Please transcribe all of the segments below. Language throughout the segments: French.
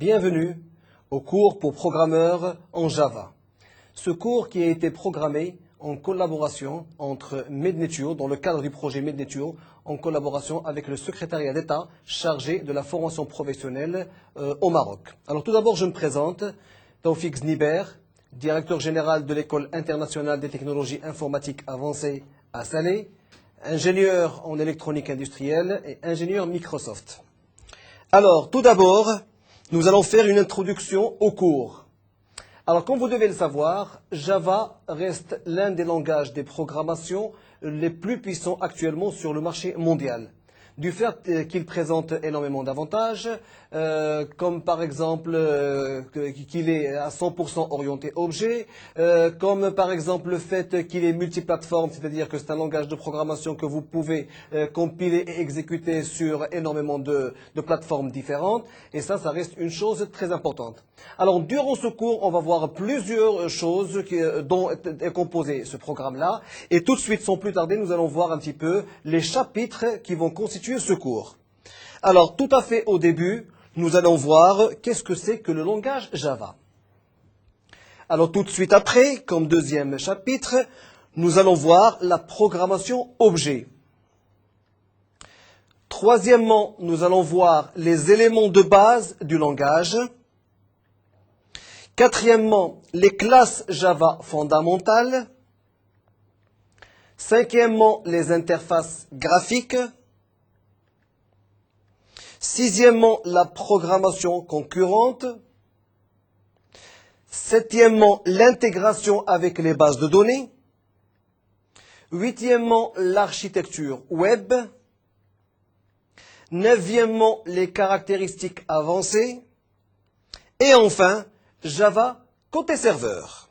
Bienvenue au cours pour programmeurs en Java. Ce cours qui a été programmé en collaboration entre Mednetio, dans le cadre du projet Mednetio, en collaboration avec le secrétariat d'État chargé de la formation professionnelle au Maroc. Alors tout d'abord, je me présente, Taoufik Zniber, directeur général de l'École internationale des technologies informatiques avancées à Salé, ingénieur en électronique industrielle et ingénieur Microsoft. Alors, tout d'abord, nous allons faire une introduction au cours. Alors, comme vous devez le savoir, Java reste l'un des langages de programmation les plus puissants actuellement sur le marché mondial. Du fait qu'il présente énormément d'avantages, comme par exemple qu'il est à 100% orienté objet, comme par exemple le fait qu'il est multiplateforme, c'est-à-dire que c'est un langage de programmation que vous pouvez compiler et exécuter sur énormément de plateformes différentes, et ça reste une chose très importante. Alors, durant ce cours, on va voir plusieurs choses dont est composé ce programme-là, et tout de suite, sans plus tarder, nous allons voir un petit peu les chapitres qui vont constituer ce cours. Alors, tout à fait au début, nous allons voir qu'est-ce que c'est que le langage Java. Alors, tout de suite après, comme deuxième chapitre, nous allons voir la programmation objet. Troisièmement, nous allons voir les éléments de base du langage. Quatrièmement, les classes Java fondamentales. Cinquièmement, les interfaces graphiques. Sixièmement, la programmation concurrente. Septièmement, l'intégration avec les bases de données. Huitièmement, l'architecture web. Neuvièmement, les caractéristiques avancées. Et enfin, Java côté serveur.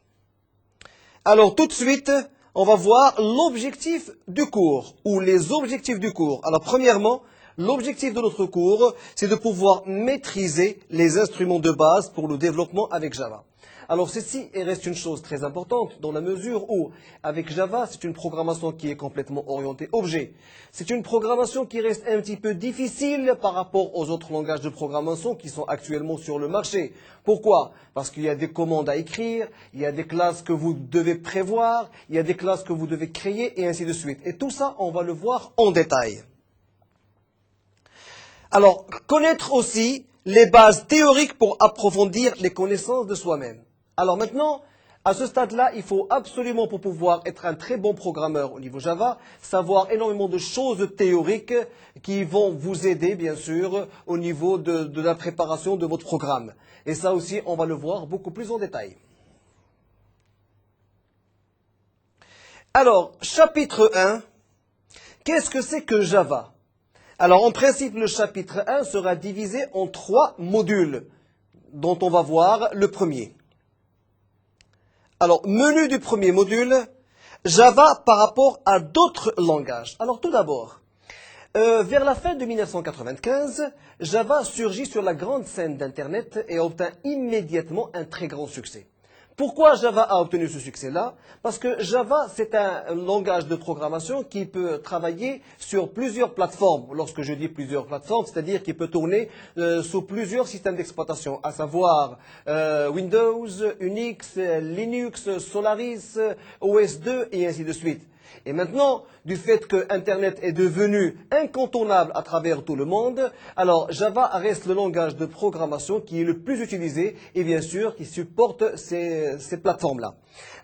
Alors tout de suite, on va voir l'objectif du cours, ou les objectifs du cours. Alors premièrement, l'objectif de notre cours, c'est de pouvoir maîtriser les instruments de base pour le développement avec Java. Alors ceci reste une chose très importante dans la mesure où, avec Java, c'est une programmation qui est complètement orientée objet. C'est une programmation qui reste un petit peu difficile par rapport aux autres langages de programmation qui sont actuellement sur le marché. Pourquoi? Parce qu'il y a des commandes à écrire, il y a des classes que vous devez prévoir, il y a des classes que vous devez créer et ainsi de suite. Et tout ça, on va le voir en détail. Alors, connaître aussi les bases théoriques pour approfondir les connaissances de soi-même. Alors maintenant, à ce stade-là, il faut absolument, pour pouvoir être un très bon programmeur au niveau Java, savoir énormément de choses théoriques qui vont vous aider, bien sûr, au niveau de la préparation de votre programme. Et ça aussi, on va le voir beaucoup plus en détail. Alors, chapitre 1, qu'est-ce que c'est que Java ? Alors, en principe, le chapitre 1 sera divisé en 3 modules, dont on va voir le premier. Alors, menu du premier module, Java par rapport à d'autres langages. Alors, tout d'abord, vers la fin de 1995, Java surgit sur la grande scène d'Internet et obtint immédiatement un très grand succès. Pourquoi Java a obtenu ce succès-là? Parce que Java, c'est un langage de programmation qui peut travailler sur plusieurs plateformes. Lorsque je dis plusieurs plateformes, c'est-à-dire qu'il peut tourner sous plusieurs systèmes d'exploitation, à savoir Windows, Unix, Linux, Solaris, OS2 et ainsi de suite. Et maintenant, du fait que Internet est devenu incontournable à travers tout le monde, alors Java reste le langage de programmation qui est le plus utilisé et bien sûr qui supporte ces plateformes-là.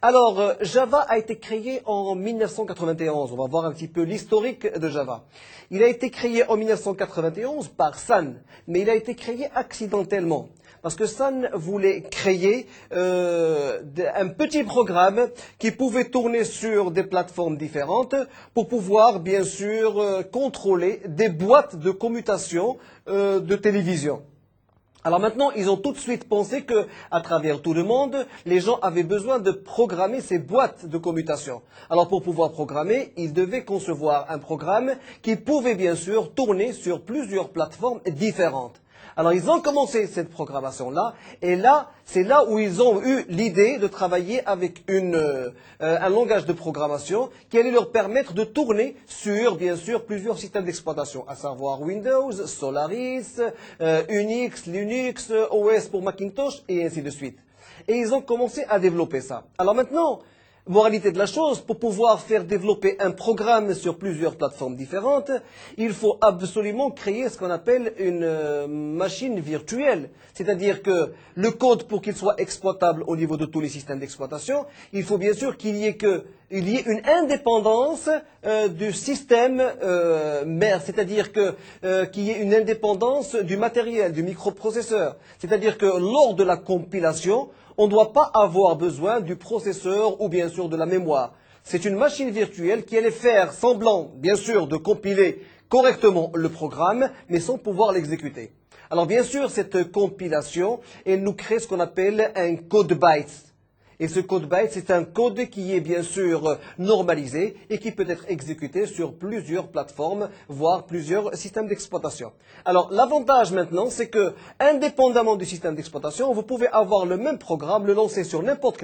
Alors, Java a été créé en 1991. On va voir un petit peu l'historique de Java. Il a été créé en 1991 par Sun, mais il a été créé accidentellement. Parce que Sun voulait créer un petit programme qui pouvait tourner sur des plateformes différentes pour pouvoir, bien sûr, contrôler des boîtes de commutation de télévision. Alors maintenant, ils ont tout de suite pensé que, à travers tout le monde, les gens avaient besoin de programmer ces boîtes de commutation. Alors pour pouvoir programmer, ils devaient concevoir un programme qui pouvait bien sûr tourner sur plusieurs plateformes différentes. Alors, ils ont commencé cette programmation-là, et là, c'est là où ils ont eu l'idée de travailler avec un langage de programmation qui allait leur permettre de tourner sur, bien sûr, plusieurs systèmes d'exploitation, à savoir Windows, Solaris, Unix, Linux, OS pour Macintosh, et ainsi de suite. Et ils ont commencé à développer ça. Alors maintenant, moralité de la chose, pour pouvoir faire développer un programme sur plusieurs plateformes différentes, il faut absolument créer ce qu'on appelle une machine virtuelle. C'est-à-dire que le code, pour qu'il soit exploitable au niveau de tous les systèmes d'exploitation, il faut bien sûr qu'il y ait une indépendance du système mère, c'est-à-dire qu'il y ait une indépendance du matériel, du microprocesseur. C'est-à-dire que lors de la compilation, on ne doit pas avoir besoin du processeur ou bien sûr de la mémoire. C'est une machine virtuelle qui allait faire semblant, bien sûr, de compiler correctement le programme, mais sans pouvoir l'exécuter. Alors bien sûr, cette compilation, elle nous crée ce qu'on appelle un code bytes. Et ce code byte, c'est un code qui est bien sûr normalisé et qui peut être exécuté sur plusieurs plateformes, voire plusieurs systèmes d'exploitation. Alors l'avantage maintenant, c'est que, indépendamment du système d'exploitation, vous pouvez avoir le même programme, le lancer sur n'importe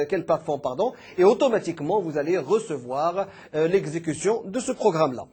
quelle plateforme, et automatiquement vous allez recevoir l'exécution de ce programme-là.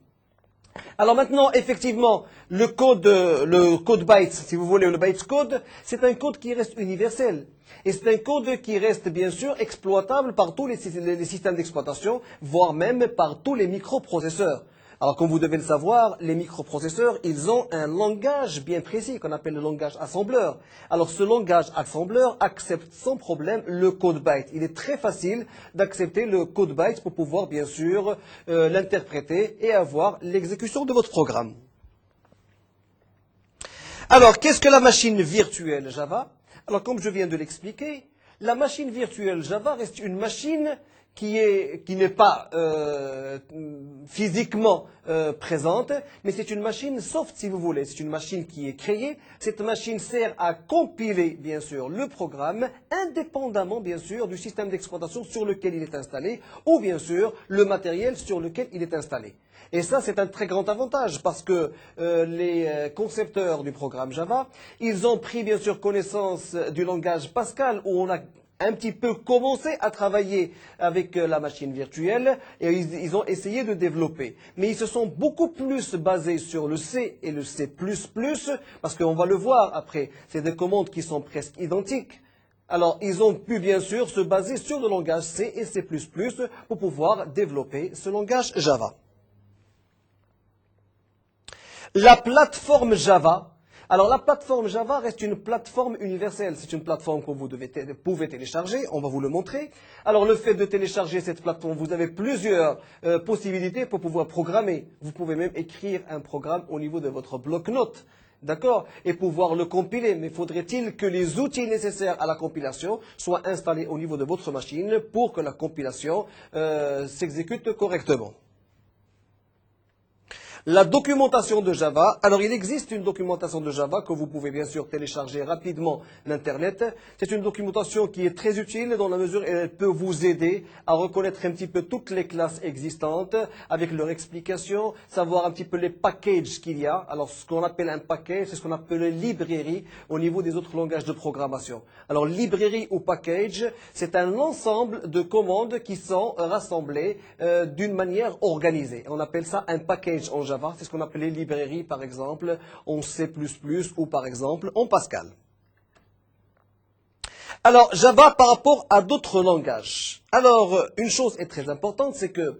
Alors maintenant, effectivement, le code bytes, si vous voulez, le bytecode, c'est un code qui reste universel. Et c'est un code qui reste bien sûr exploitable par tous les systèmes d'exploitation, voire même par tous les microprocesseurs. Alors comme vous devez le savoir, les microprocesseurs, ils ont un langage bien précis qu'on appelle le langage assembleur. Alors ce langage assembleur accepte sans problème le code byte. Il est très facile d'accepter le code byte pour pouvoir bien sûr l'interpréter et avoir l'exécution de votre programme. Alors qu'est-ce que la machine virtuelle Java? Alors comme je viens de l'expliquer, la machine virtuelle Java reste une machine qui n'est pas physiquement présente, mais c'est une machine soft si vous voulez. C'est une machine qui est créée. Cette machine sert à compiler bien sûr le programme indépendamment bien sûr du système d'exploitation sur lequel il est installé ou bien sûr le matériel sur lequel il est installé. Et ça, c'est un très grand avantage parce que les concepteurs du programme Java, ils ont pris bien sûr connaissance du langage Pascal où on a un petit peu commencé à travailler avec la machine virtuelle et ils ont essayé de développer. Mais ils se sont beaucoup plus basés sur le C et le C++, parce qu'on va le voir après, c'est des commandes qui sont presque identiques. Alors, ils ont pu bien sûr se baser sur le langage C et C++ pour pouvoir développer ce langage Java. La plateforme Java. Alors la plateforme Java reste une plateforme universelle. C'est une plateforme que vous pouvez télécharger. On va vous le montrer. Alors le fait de télécharger cette plateforme, vous avez plusieurs possibilités pour pouvoir programmer. Vous pouvez même écrire un programme au niveau de votre bloc-notes. D'accord? Et pouvoir le compiler. Mais faudrait-il que les outils nécessaires à la compilation soient installés au niveau de votre machine pour que la compilation s'exécute correctement. La documentation de Java. Alors, il existe une documentation de Java que vous pouvez bien sûr télécharger rapidement d'Internet. C'est une documentation qui est très utile dans la mesure où elle peut vous aider à reconnaître un petit peu toutes les classes existantes avec leur explication, savoir un petit peu les packages qu'il y a. Alors, ce qu'on appelle un package, c'est ce qu'on appelle une librairie au niveau des autres langages de programmation. Alors, librairie ou package, c'est un ensemble de commandes qui sont rassemblées d'une manière organisée. On appelle ça un package en Java, c'est ce qu'on appelait librairie par exemple en C++ ou par exemple en Pascal. Alors Java par rapport à d'autres langages. Alors une chose est très importante, c'est que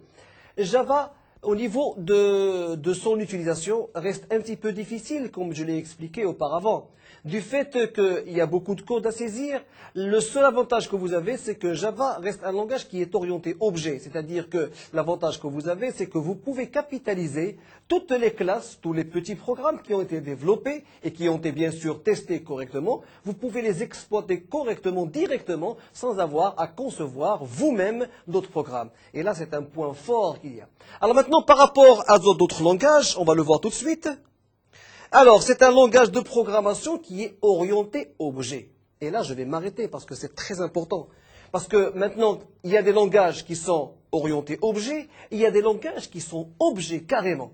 Java au niveau de son utilisation reste un petit peu difficile comme je l'ai expliqué auparavant. Du fait qu'il y a beaucoup de code à saisir, le seul avantage que vous avez, c'est que Java reste un langage qui est orienté objet. C'est-à-dire que l'avantage que vous avez, c'est que vous pouvez capitaliser toutes les classes, tous les petits programmes qui ont été développés et qui ont été bien sûr testés correctement. Vous pouvez les exploiter correctement, directement, sans avoir à concevoir vous-même d'autres programmes. Et là, c'est un point fort qu'il y a. Alors maintenant, par rapport à d'autres langages, on va le voir tout de suite. Alors, c'est un langage de programmation qui est orienté objet. Et là, je vais m'arrêter parce que c'est très important. Parce que maintenant, il y a des langages qui sont orientés objet, et il y a des langages qui sont objets carrément.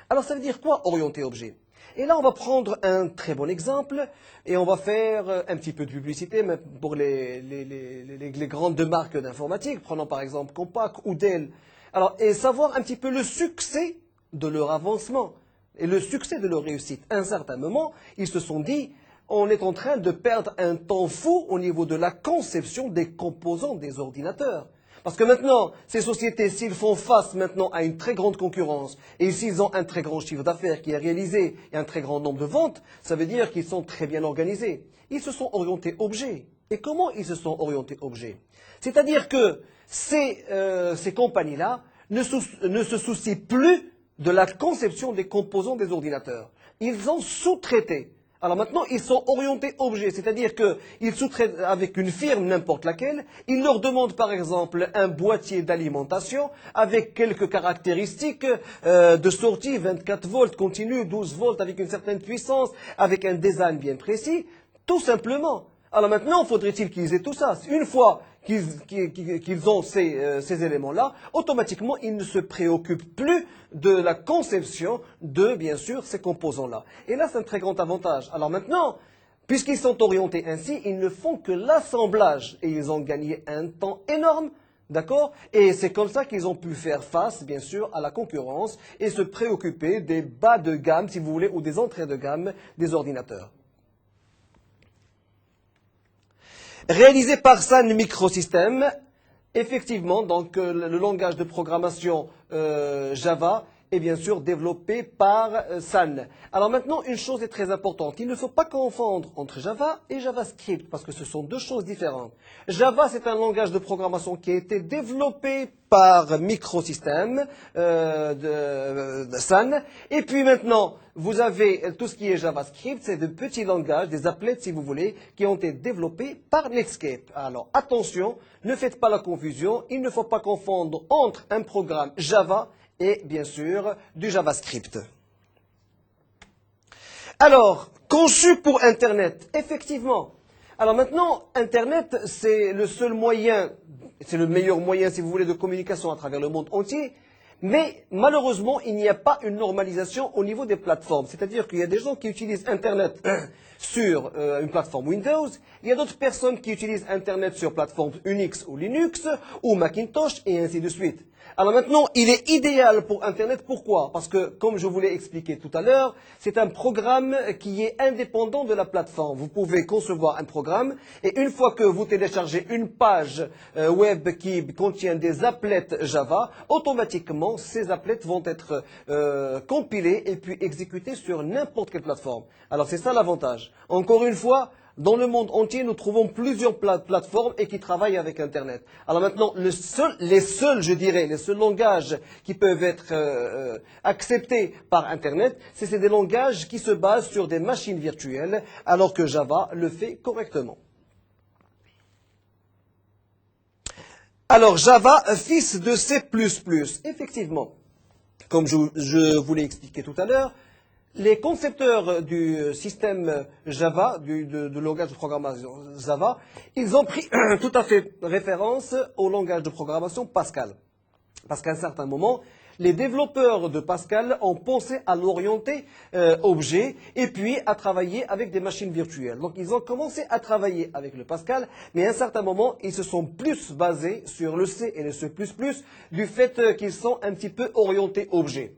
Alors ça veut dire quoi orienté objet? Et là on va prendre un très bon exemple et on va faire un petit peu de publicité même pour les grandes marques d'informatique. Prenons par exemple Compaq ou Dell. Alors et savoir un petit peu le succès de leur avancement et le succès de leur réussite. À un certain moment, ils se sont dit on est en train de perdre un temps fou au niveau de la conception des composants des ordinateurs. Parce que maintenant, ces sociétés, s'ils font face maintenant à une très grande concurrence et s'ils ont un très grand chiffre d'affaires qui est réalisé et un très grand nombre de ventes, ça veut dire qu'ils sont très bien organisés. Ils se sont orientés objets. Et comment ils se sont orientés objets? C'est-à-dire que ces compagnies-là ne se soucient plus de la conception des composants des ordinateurs. Ils ont sous-traité. Alors maintenant, ils sont orientés objets, c'est-à-dire qu'ils sous-traitent avec une firme, n'importe laquelle, ils leur demandent par exemple un boîtier d'alimentation avec quelques caractéristiques de sortie, 24 volts continu, 12 volts avec une certaine puissance, avec un design bien précis, tout simplement. Alors maintenant, faudrait-il qu'ils aient tout ça? Une fois qu'ils ont ces éléments-là, automatiquement, ils ne se préoccupent plus de la conception de, bien sûr, ces composants-là. Et là, c'est un très grand avantage. Alors maintenant, puisqu'ils sont orientés ainsi, ils ne font que l'assemblage et ils ont gagné un temps énorme. D'accord? Et c'est comme ça qu'ils ont pu faire face, bien sûr, à la concurrence et se préoccuper des bas de gamme, si vous voulez, ou des entrées de gamme des ordinateurs. Réalisé par Sun Microsystems, effectivement, donc le langage de programmation Java est bien sûr développé par Sun. Alors maintenant, une chose est très importante. Il ne faut pas confondre entre Java et JavaScript parce que ce sont deux choses différentes. Java, c'est un langage de programmation qui a été développé par Microsystems de Sun. Et puis maintenant, vous avez tout ce qui est JavaScript, c'est de petits langages, des applets si vous voulez, qui ont été développés par Netscape. Alors attention, ne faites pas la confusion, il ne faut pas confondre entre un programme Java et bien sûr du JavaScript. Alors, conçu pour Internet, effectivement. Alors maintenant, Internet, c'est le seul moyen, c'est le meilleur moyen si vous voulez de communication à travers le monde entier. Mais malheureusement, il n'y a pas une normalisation au niveau des plateformes. C'est-à-dire qu'il y a des gens qui utilisent Internet sur une plateforme Windows, il y a d'autres personnes qui utilisent Internet sur plateforme Unix ou Linux ou Macintosh et ainsi de suite. Alors maintenant, il est idéal pour Internet. Pourquoi? Parce que, comme je vous l'ai expliqué tout à l'heure, c'est un programme qui est indépendant de la plateforme. Vous pouvez concevoir un programme et une fois que vous téléchargez une page web qui contient des applets Java, automatiquement, ces applets vont être compilés et puis exécutés sur n'importe quelle plateforme. Alors c'est ça l'avantage. Encore une fois, dans le monde entier, nous trouvons plusieurs plateformes et qui travaillent avec Internet. Alors maintenant, les seuls langages qui peuvent être acceptés par Internet, c'est des langages qui se basent sur des machines virtuelles, alors que Java le fait correctement. Alors Java, fils de C++, effectivement, comme je vous l'ai expliqué tout à l'heure, les concepteurs du système Java, de langage de programmation Java, ils ont pris tout à fait référence au langage de programmation Pascal. Parce qu'à un certain moment, les développeurs de Pascal ont pensé à l'orienter objet et puis à travailler avec des machines virtuelles. Donc ils ont commencé à travailler avec le Pascal, mais à un certain moment, ils se sont plus basés sur le C et le C++ du fait qu'ils sont un petit peu orientés objet.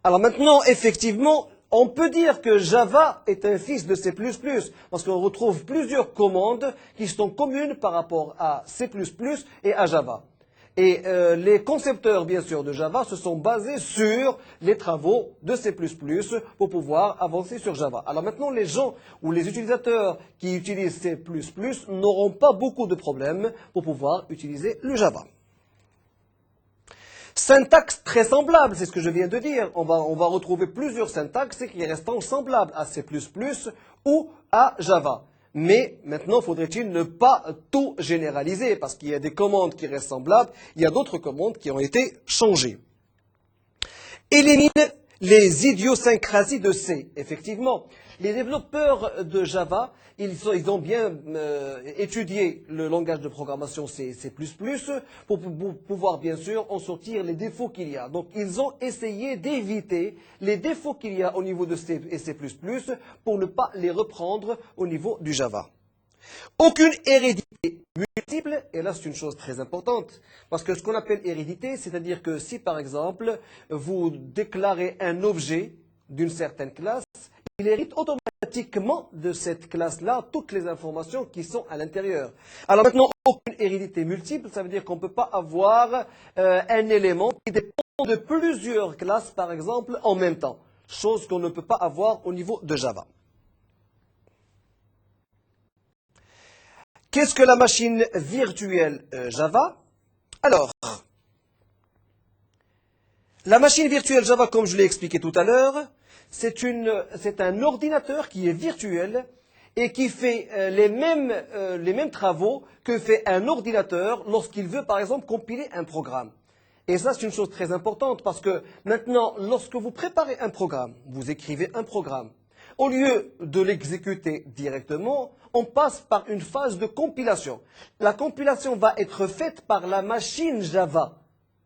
Alors maintenant, effectivement, on peut dire que Java est un fils de C++, parce qu'on retrouve plusieurs commandes qui sont communes par rapport à C++ et à Java. Et les concepteurs, bien sûr, de Java se sont basés sur les travaux de C++ pour pouvoir avancer sur Java. Alors maintenant, les gens ou les utilisateurs qui utilisent C++ n'auront pas beaucoup de problèmes pour pouvoir utiliser le Java. Syntaxe très semblable, c'est ce que je viens de dire. On va retrouver plusieurs syntaxes qui restent semblables à C++ ou à Java. Mais maintenant, faudrait-il ne pas tout généraliser parce qu'il y a des commandes qui restent semblables, il y a d'autres commandes qui ont été changées. Élimine Les idiosyncrasies de C, effectivement. Les développeurs de Java, ils ont bien étudié le langage de programmation C++ pour pouvoir bien sûr en sortir les défauts qu'il y a. Donc ils ont essayé d'éviter les défauts qu'il y a au niveau de C et C++ pour ne pas les reprendre au niveau du Java. Aucune hérédité multiple, et là c'est une chose très importante, parce que ce qu'on appelle hérédité, c'est-à-dire que si par exemple vous déclarez un objet d'une certaine classe, il hérite automatiquement de cette classe-là toutes les informations qui sont à l'intérieur. Alors maintenant, aucune hérédité multiple, ça veut dire qu'on ne peut pas avoir un élément qui dépend de plusieurs classes, par exemple, en même temps, chose qu'on ne peut pas avoir au niveau de Java. Qu'est-ce que la machine virtuelle Java? Alors, la machine virtuelle Java, comme je l'ai expliqué tout à l'heure, c'est un ordinateur qui est virtuel et qui fait les mêmes travaux que fait un ordinateur lorsqu'il veut, par exemple, compiler un programme. Et ça, c'est une chose très importante parce que maintenant, lorsque vous préparez un programme, vous écrivez un programme, au lieu de l'exécuter directement, on passe par une phase de compilation. La compilation va être faite par la machine Java,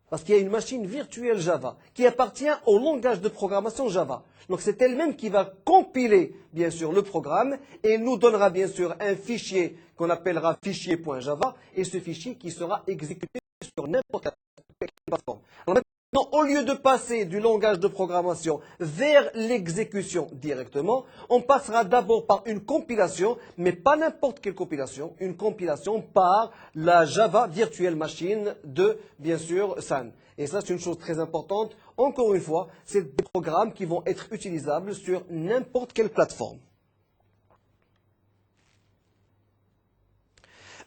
parce qu'il y a une machine virtuelle Java qui appartient au langage de programmation Java. Donc c'est elle-même qui va compiler, bien sûr, le programme et nous donnera, bien sûr, un fichier qu'on appellera fichier.java et ce fichier qui sera exécuté sur n'importe quelle plateforme. Alors maintenant, au lieu de passer du langage de programmation vers l'exécution directement, on passera d'abord par une compilation, mais pas n'importe quelle compilation, une compilation par la Java Virtual Machine de, bien sûr, Sun. Et ça, c'est une chose très importante. Encore une fois, c'est des programmes qui vont être utilisables sur n'importe quelle plateforme.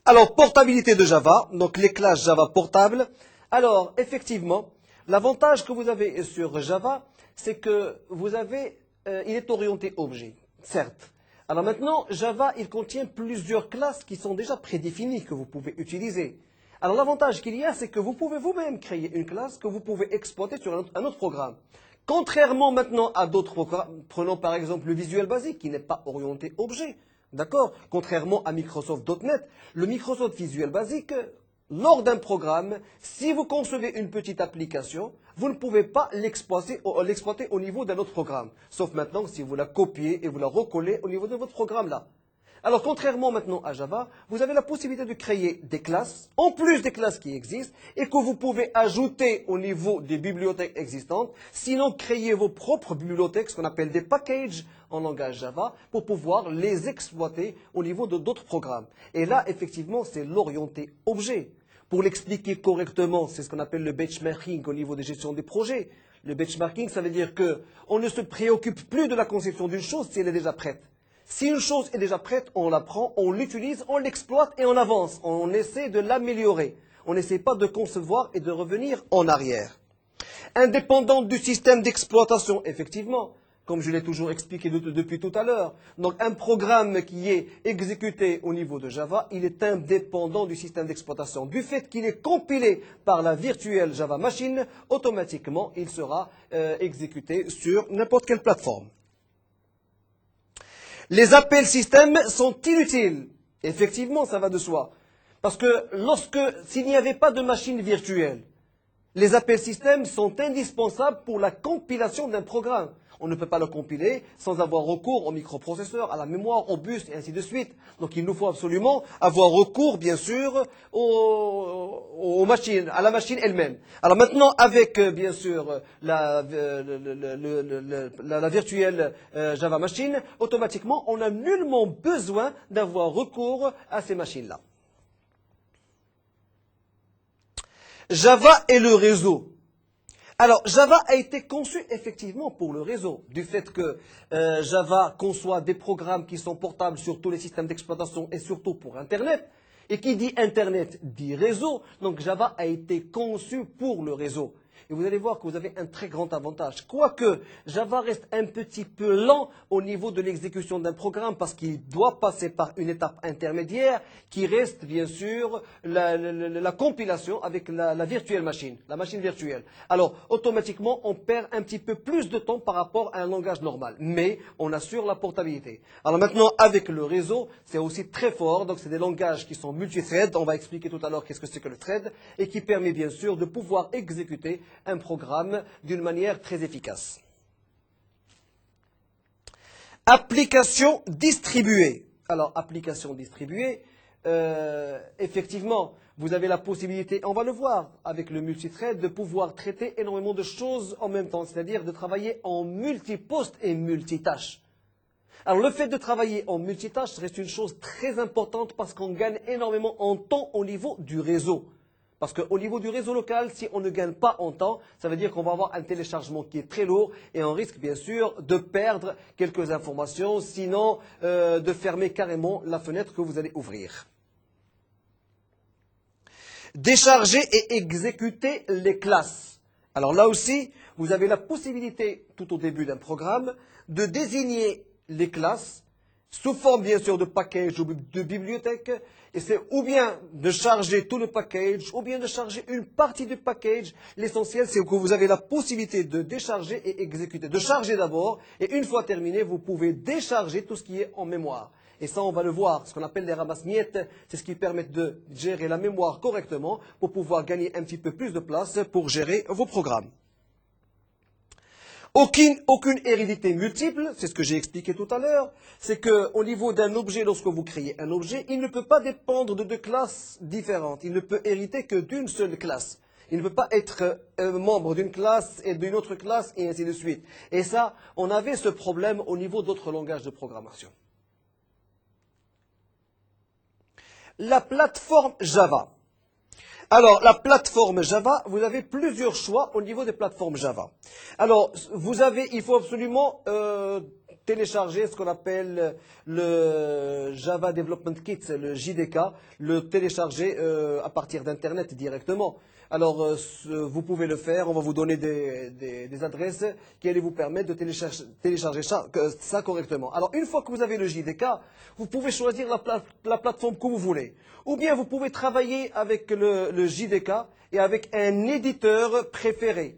Alors, portabilité de Java, donc les classes Java portables. Alors, effectivement, l'avantage que vous avez sur Java, c'est que il est orienté objet, certes. Alors maintenant, Java, il contient plusieurs classes qui sont déjà prédéfinies que vous pouvez utiliser. Alors l'avantage qu'il y a, c'est que vous pouvez vous-même créer une classe que vous pouvez exploiter sur un autre programme. Contrairement maintenant à d'autres programmes, prenons par exemple le Visual Basic qui n'est pas orienté objet. D'accord? Contrairement à Microsoft.NET, le Microsoft Visual Basic, lors d'un programme, si vous concevez une petite application, vous ne pouvez pas l'exploiter au niveau d'un autre programme. Sauf maintenant si vous la copiez et vous la recollez au niveau de votre programme-là. Alors, contrairement maintenant à Java, vous avez la possibilité de créer des classes, en plus des classes qui existent, et que vous pouvez ajouter au niveau des bibliothèques existantes, sinon créer vos propres bibliothèques, ce qu'on appelle des packages en langage Java, pour pouvoir les exploiter au niveau de d'autres programmes. Et là, effectivement, c'est l'orienté objet. Pour l'expliquer correctement, c'est ce qu'on appelle le benchmarking au niveau de gestion des projets. Le benchmarking, ça veut dire qu'on ne se préoccupe plus de la conception d'une chose si elle est déjà prête. Si une chose est déjà prête, on la prend, on l'utilise, on l'exploite et on avance. On essaie de l'améliorer. On n'essaie pas de concevoir et de revenir en arrière. Indépendante du système d'exploitation, effectivement, comme je l'ai toujours expliqué depuis tout à l'heure. Donc un programme qui est exécuté au niveau de Java, il est indépendant du système d'exploitation. Du fait qu'il est compilé par la virtuelle Java Machine, automatiquement, il sera exécuté sur n'importe quelle plateforme. Les appels système sont inutiles. Effectivement, ça va de soi. Parce que s'il n'y avait pas de machine virtuelle, les appels système sont indispensables pour la compilation d'un programme. On ne peut pas le compiler sans avoir recours au microprocesseur, à la mémoire, au bus et ainsi de suite. Donc il nous faut absolument avoir recours, bien sûr, aux machines, à la machine elle-même. Alors maintenant, avec, bien sûr, la virtuelle Java Machine, automatiquement, on n'a nullement besoin d'avoir recours à ces machines-là. Java et le réseau. Alors, Java a été conçu effectivement pour le réseau, du fait que Java conçoit des programmes qui sont portables sur tous les systèmes d'exploitation et surtout pour Internet. Et qui dit Internet dit réseau, donc Java a été conçu pour le réseau. Et vous allez voir que vous avez un très grand avantage. Quoique Java reste un petit peu lent au niveau de l'exécution d'un programme parce qu'il doit passer par une étape intermédiaire qui reste bien sûr la compilation avec la virtuelle machine, la machine virtuelle. Alors automatiquement on perd un petit peu plus de temps par rapport à un langage normal, mais on assure la portabilité. Alors maintenant avec le réseau, c'est aussi très fort, donc c'est des langages qui sont multithread, on va expliquer tout à l'heure qu'est-ce que c'est que le thread, et qui permet bien sûr de pouvoir exécuter un programme d'une manière très efficace. Application distribuée. Alors, application distribuée, effectivement, vous avez la possibilité, on va le voir avec le multithread, de pouvoir traiter énormément de choses en même temps, c'est-à-dire de travailler en multiposte et multitâche. Alors, le fait de travailler en multitâche reste une chose très importante parce qu'on gagne énormément en temps au niveau du réseau. Parce qu'au niveau du réseau local, si on ne gagne pas en temps, ça veut dire qu'on va avoir un téléchargement qui est très lourd et on risque bien sûr de perdre quelques informations, sinon de fermer carrément la fenêtre que vous allez ouvrir. Décharger et exécuter les classes. Alors là aussi, vous avez la possibilité, tout au début d'un programme, de désigner les classes sous forme bien sûr de package ou de bibliothèque, et c'est ou bien de charger tout le package, ou bien de charger une partie du package. L'essentiel, c'est que vous avez la possibilité de décharger et exécuter. De charger d'abord, et une fois terminé, vous pouvez décharger tout ce qui est en mémoire. Et ça, on va le voir, ce qu'on appelle les ramasse-miettes, c'est ce qui permet de gérer la mémoire correctement pour pouvoir gagner un petit peu plus de place pour gérer vos programmes. Aucune hérédité multiple, c'est ce que j'ai expliqué tout à l'heure, c'est qu'au niveau d'un objet, lorsque vous créez un objet, il ne peut pas dépendre de deux classes différentes. Il ne peut hériter que d'une seule classe. Il ne peut pas être membre d'une classe et d'une autre classe et ainsi de suite. Et ça, on avait ce problème au niveau d'autres langages de programmation. La plateforme Java. Alors, la plateforme Java, vous avez plusieurs choix au niveau des plateformes Java. Alors, il faut absolument télécharger ce qu'on appelle le Java Development Kit, le JDK, le télécharger à partir d'Internet directement. Alors, vous pouvez le faire, on va vous donner des adresses qui allaient vous permettre de télécharger ça correctement. Alors, une fois que vous avez le JDK, vous pouvez choisir la plateforme que vous voulez. Ou bien vous pouvez travailler avec le JDK et avec un éditeur préféré.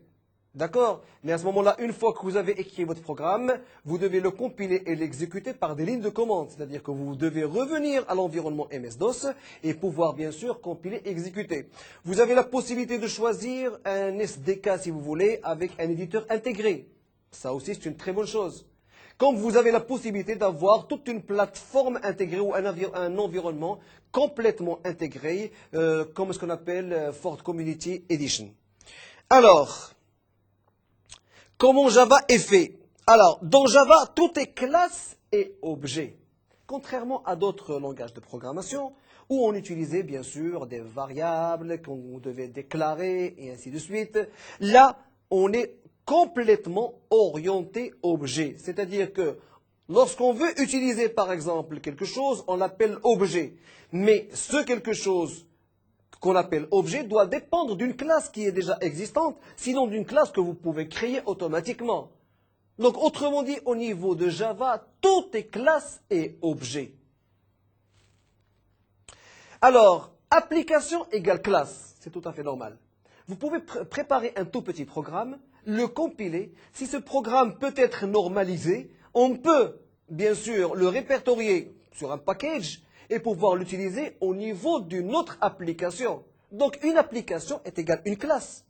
D'accord? Mais à ce moment-là, une fois que vous avez écrit votre programme, vous devez le compiler et l'exécuter par des lignes de commande. C'est-à-dire que vous devez revenir à l'environnement MS-DOS et pouvoir bien sûr compiler et exécuter. Vous avez la possibilité de choisir un SDK si vous voulez avec un éditeur intégré. Ça aussi, c'est une très bonne chose. Comme vous avez la possibilité d'avoir toute une plateforme intégrée ou un environnement complètement intégré, comme ce qu'on appelle Ford Community Edition. Alors, comment Java est fait? Alors, dans Java, tout est classe et objet. Contrairement à d'autres langages de programmation, où on utilisait bien sûr des variables qu'on devait déclarer et ainsi de suite. Là, on est complètement orienté objet. C'est-à-dire que lorsqu'on veut utiliser par exemple quelque chose, on l'appelle objet. Mais ce quelque chose qu'on appelle objet doit dépendre d'une classe qui est déjà existante, sinon d'une classe que vous pouvez créer automatiquement. Donc autrement dit, au niveau de Java, tout est classe et objet. Alors, application égale classe, c'est tout à fait normal. Vous pouvez préparer un tout petit programme, le compiler. Si ce programme peut être normalisé, on peut bien sûr le répertorier sur un package et pouvoir l'utiliser au niveau d'une autre application. Donc une application est égale une classe.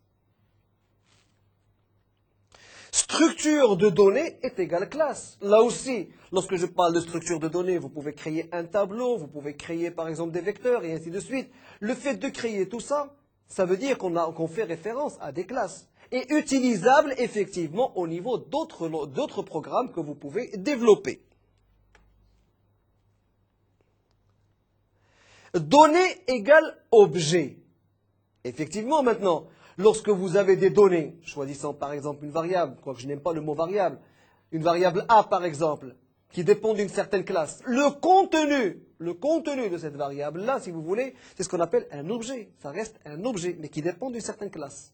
Structure de données est égale classe. Là aussi, lorsque je parle de structure de données, vous pouvez créer un tableau, vous pouvez créer par exemple des vecteurs et ainsi de suite. Le fait de créer tout ça, ça veut dire qu'on fait référence à des classes. Et utilisable effectivement au niveau d'autres programmes que vous pouvez développer. Données égale objet. Effectivement maintenant, lorsque vous avez des données, choisissant par exemple une variable, quoique je n'aime pas le mot variable, une variable A par exemple, qui dépend d'une certaine classe, le contenu de cette variable-là, si vous voulez, c'est ce qu'on appelle un objet. Ça reste un objet, mais qui dépend d'une certaine classe.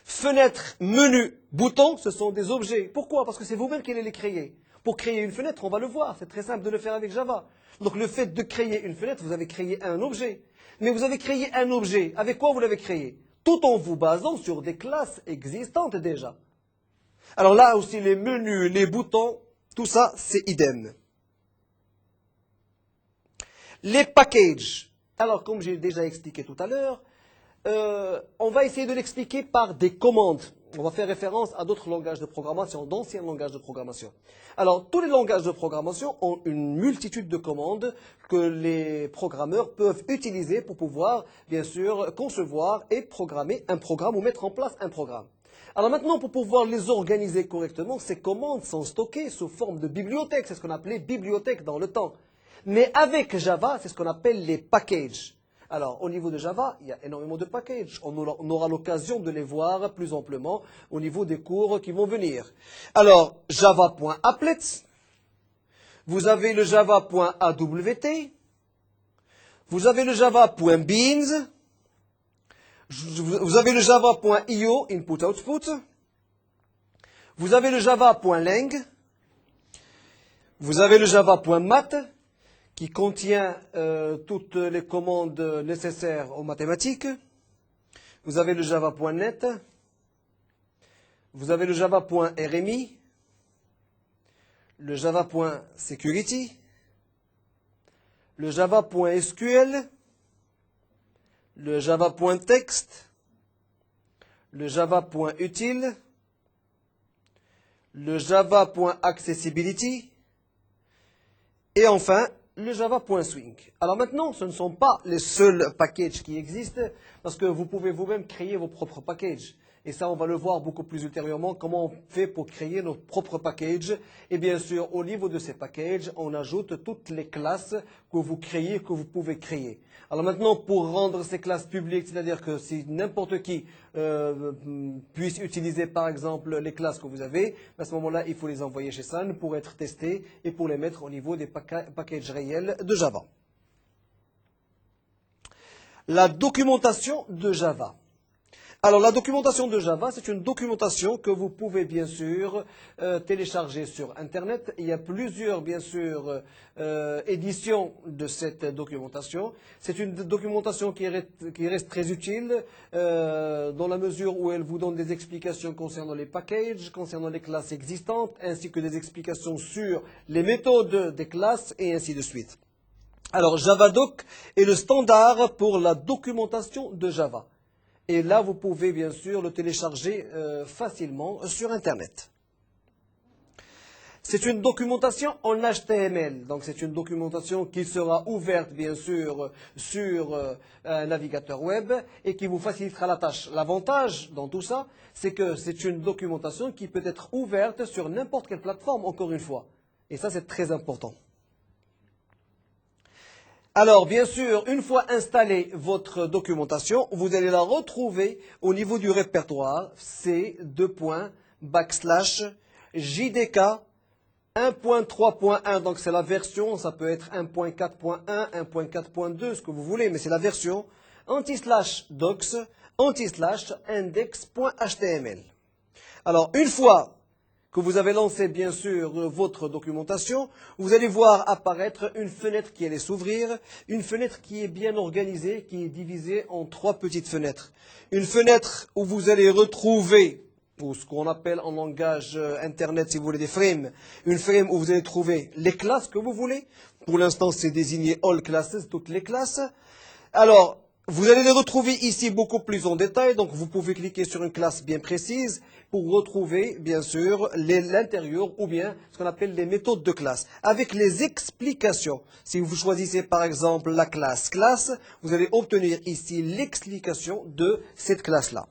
Fenêtre, menu, bouton, ce sont des objets. Pourquoi? Parce que c'est vous-même qui allez les créer. Pour créer une fenêtre, on va le voir, c'est très simple de le faire avec Java. Donc le fait de créer une fenêtre, vous avez créé un objet. Mais vous avez créé un objet. Avec quoi vous l'avez créé? Tout en vous basant sur des classes existantes déjà. Alors là aussi, les menus, les boutons, tout ça, c'est idem. Les packages. Alors, comme j'ai déjà expliqué tout à l'heure, on va essayer de l'expliquer par des commandes. On va faire référence à d'autres langages de programmation, d'anciens langages de programmation. Alors, tous les langages de programmation ont une multitude de commandes que les programmeurs peuvent utiliser pour pouvoir, bien sûr, concevoir et programmer un programme ou mettre en place un programme. Alors maintenant, pour pouvoir les organiser correctement, ces commandes sont stockées sous forme de bibliothèques. C'est ce qu'on appelait bibliothèque dans le temps. Mais avec Java, c'est ce qu'on appelle les packages. Alors, au niveau de Java, il y a énormément de packages. On aura l'occasion de les voir plus amplement au niveau des cours qui vont venir. Alors, java.applet, vous avez le java.awt, vous avez le java.beans, vous avez le java.io, input-output, vous avez le java.lang, vous avez le java.mat, qui contient toutes les commandes nécessaires aux mathématiques. Vous avez le java.net, vous avez le java.rmi, le java.security, le java.sql, le java.text, le java.util, le java.accessibility, et enfin, le java.swing. Alors maintenant, ce ne sont pas les seuls packages qui existent, parce que vous pouvez vous-même créer vos propres packages. Et ça, on va le voir beaucoup plus ultérieurement, comment on fait pour créer nos propres packages. Et bien sûr, au niveau de ces packages, on ajoute toutes les classes que vous créez, que vous pouvez créer. Alors maintenant, pour rendre ces classes publiques, c'est-à-dire que si n'importe qui puisse utiliser par exemple les classes que vous avez, à ce moment-là, il faut les envoyer chez Sun pour être testés et pour les mettre au niveau des packages réels de Java. La documentation de Java. Alors la documentation de Java, c'est une documentation que vous pouvez bien sûr télécharger sur Internet. Il y a plusieurs bien sûr éditions de cette documentation. C'est une documentation qui reste très utile dans la mesure où elle vous donne des explications concernant les packages, concernant les classes existantes, ainsi que des explications sur les méthodes des classes et ainsi de suite. Alors Javadoc est le standard pour la documentation de Java. Et là, vous pouvez bien sûr le télécharger facilement sur Internet. C'est une documentation en HTML, donc c'est une documentation qui sera ouverte bien sûr sur un navigateur web et qui vous facilitera la tâche. L'avantage dans tout ça, c'est que c'est une documentation qui peut être ouverte sur n'importe quelle plateforme, encore une fois. Et ça, c'est très important. Alors, bien sûr, une fois installée votre documentation, vous allez la retrouver au niveau du répertoire C:/JDK 1.3.1. Donc, c'est la version, ça peut être 1.4.1, 1.4.2, ce que vous voulez, mais c'est la version /docs /index.html. Alors, une fois que vous avez lancé bien sûr votre documentation, vous allez voir apparaître une fenêtre qui allait s'ouvrir, une fenêtre qui est bien organisée, qui est divisée en 3 petites fenêtres. Une fenêtre où vous allez retrouver, ou ce qu'on appelle en langage internet si vous voulez des frames, une frame où vous allez trouver les classes que vous voulez. Pour l'instant c'est désigné all classes, toutes les classes. Alors, vous allez les retrouver ici beaucoup plus en détail, donc vous pouvez cliquer sur une classe bien précise pour retrouver, bien sûr, l'intérieur ou bien ce qu'on appelle les méthodes de classe, avec les explications. Si vous choisissez par exemple la classe classe, vous allez obtenir ici l'explication de cette classe-là.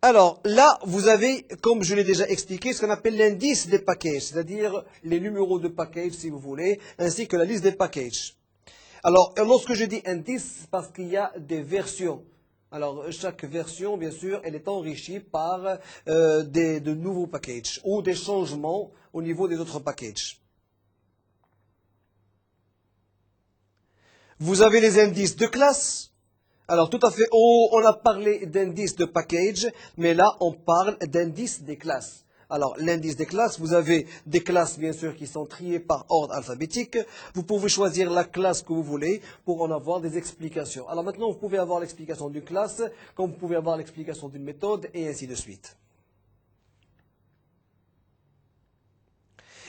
Alors là, vous avez, comme je l'ai déjà expliqué, ce qu'on appelle l'indice des packages, c'est-à-dire les numéros de package si vous voulez, ainsi que la liste des packages. Alors, lorsque je dis indice, c'est parce qu'il y a des versions. Alors, chaque version, bien sûr, elle est enrichie par de nouveaux packages ou des changements au niveau des autres packages. Vous avez les indices de classe, Alors tout à fait, oh, on a parlé d'indice de package, mais là on parle d'indice des classes. Alors l'indice des classes, vous avez des classes bien sûr qui sont triées par ordre alphabétique. Vous pouvez choisir la classe que vous voulez pour en avoir des explications. Alors maintenant vous pouvez avoir l'explication d'une classe, comme vous pouvez avoir l'explication d'une méthode et ainsi de suite.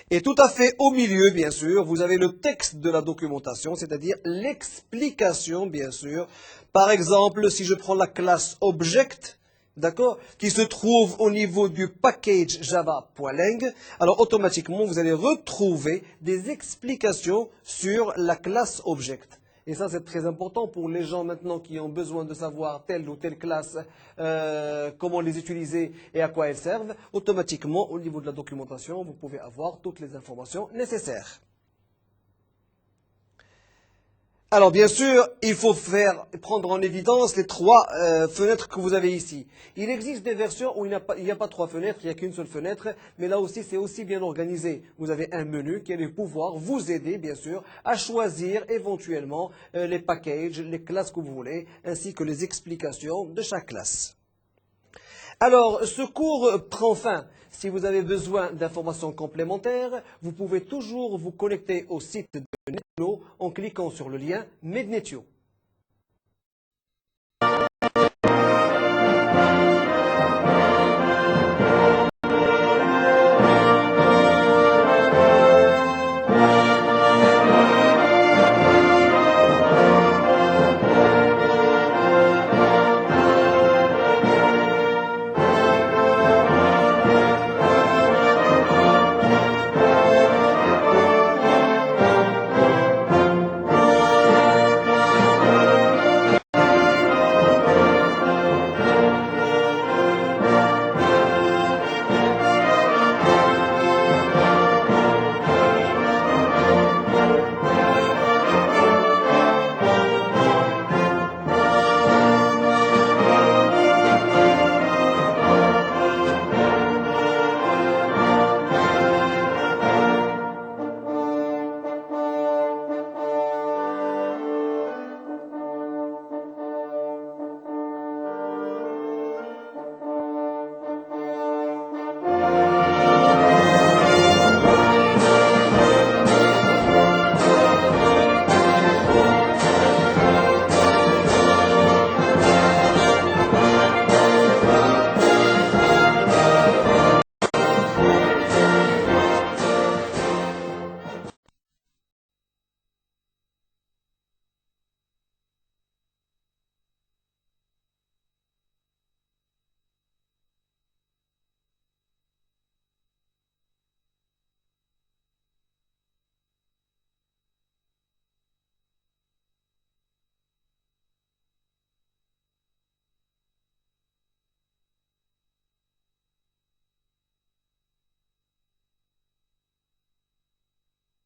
Et tout à fait au milieu, bien sûr, vous avez le texte de la documentation, c'est-à-dire l'explication, bien sûr. Par exemple, si je prends la classe Object, d'accord, qui se trouve au niveau du package java.lang, alors automatiquement, vous allez retrouver des explications sur la classe Object. Et ça, c'est très important pour les gens maintenant qui ont besoin de savoir telle ou telle classe, comment les utiliser et à quoi elles servent. Automatiquement, au niveau de la documentation, vous pouvez avoir toutes les informations nécessaires. Alors bien sûr, il faut prendre en évidence les trois fenêtres que vous avez ici. Il existe des versions où il n'y a pas trois fenêtres, il n'y a qu'une seule fenêtre, mais là aussi c'est aussi bien organisé. Vous avez un menu qui allait pouvoir vous aider bien sûr à choisir éventuellement les packages, les classes que vous voulez, ainsi que les explications de chaque classe. Alors, ce cours prend fin. Si vous avez besoin d'informations complémentaires, vous pouvez toujours vous connecter au site de Netno en cliquant sur le lien Mednetio.